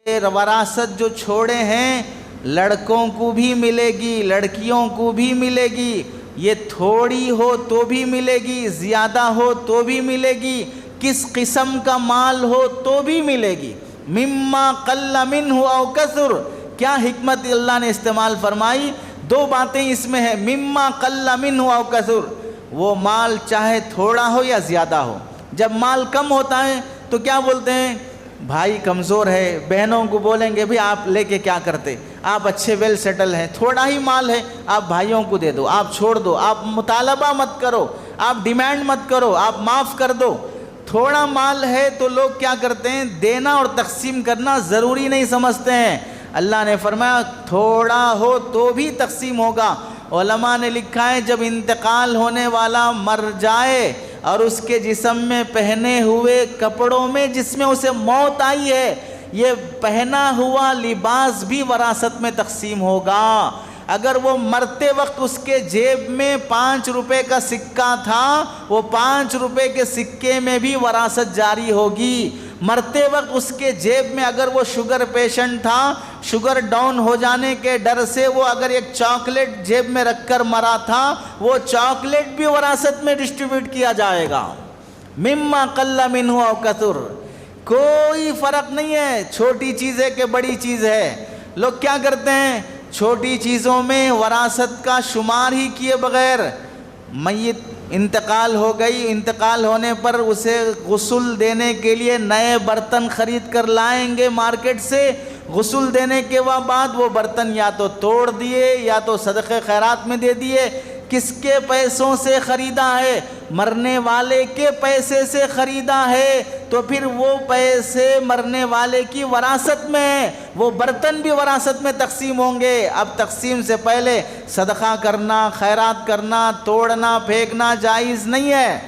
وراثت جو چھوڑے ہیں لڑکوں کو بھی ملے گی، لڑکیوں کو بھی ملے گی، یہ تھوڑی ہو تو بھی ملے گی، زیادہ ہو تو بھی ملے گی، کس قسم کا مال ہو تو بھی ملے گی۔ مما قل منہ او کثر، کیا حکمت اللہ نے استعمال فرمائی؟ دو باتیں اس میں ہیں، مما قل منہ او کثر، وہ مال چاہے تھوڑا ہو یا زیادہ ہو۔ جب مال کم ہوتا ہے تو کیا بولتے ہیں؟ بھائی کمزور ہے، بہنوں کو بولیں گے بھی آپ لے کے کیا کرتے، آپ اچھے ویل سیٹل ہیں، تھوڑا ہی مال ہے، آپ بھائیوں کو دے دو، آپ چھوڑ دو، آپ مطالبہ مت کرو، آپ ڈیمانڈ مت کرو، آپ معاف کر دو۔ تھوڑا مال ہے تو لوگ کیا کرتے ہیں؟ دینا اور تقسیم کرنا ضروری نہیں سمجھتے ہیں۔ اللہ نے فرمایا تھوڑا ہو تو بھی تقسیم ہوگا۔ علماء نے لکھا ہے جب انتقال ہونے والا مر جائے اور اس کے جسم میں پہنے ہوئے کپڑوں میں جس میں اسے موت آئی ہے، یہ پہنا ہوا لباس بھی وراثت میں تقسیم ہوگا۔ اگر وہ مرتے وقت اس کے جیب میں 5 روپے کا سکہ تھا، وہ 5 روپے کے سکے میں بھی وراثت جاری ہوگی۔ مرتے وقت اس کے جیب میں اگر وہ شوگر پیشنٹ تھا، شوگر ڈاؤن ہو جانے کے ڈر سے وہ اگر ایک چاکلیٹ جیب میں رکھ کر مرا تھا، وہ چاکلیٹ بھی وراثت میں ڈسٹریبیوٹ کیا جائے گا۔ مما قل منہ او کثر، کوئی فرق نہیں ہے چھوٹی چیز ہے کہ بڑی چیز ہے۔ لوگ کیا کرتے ہیں؟ چھوٹی چیزوں میں وراثت کا شمار ہی کیے بغیر، میت انتقال ہو گئی، انتقال ہونے پر اسے غسل دینے کے لیے نئے برتن خرید کر لائیں گے مارکیٹ سے، غسل دینے کے بعد وہ برتن یا تو توڑ دیے یا تو صدقہ خیرات میں دے دیے۔ کس کے پیسوں سے خریدا ہے؟ مرنے والے کے پیسے سے خریدا ہے، تو پھر وہ پیسے مرنے والے کی وراثت میں ہیں، وہ برتن بھی وراثت میں تقسیم ہوں گے۔ اب تقسیم سے پہلے صدقہ کرنا، خیرات کرنا، توڑنا پھینکنا جائز نہیں ہے۔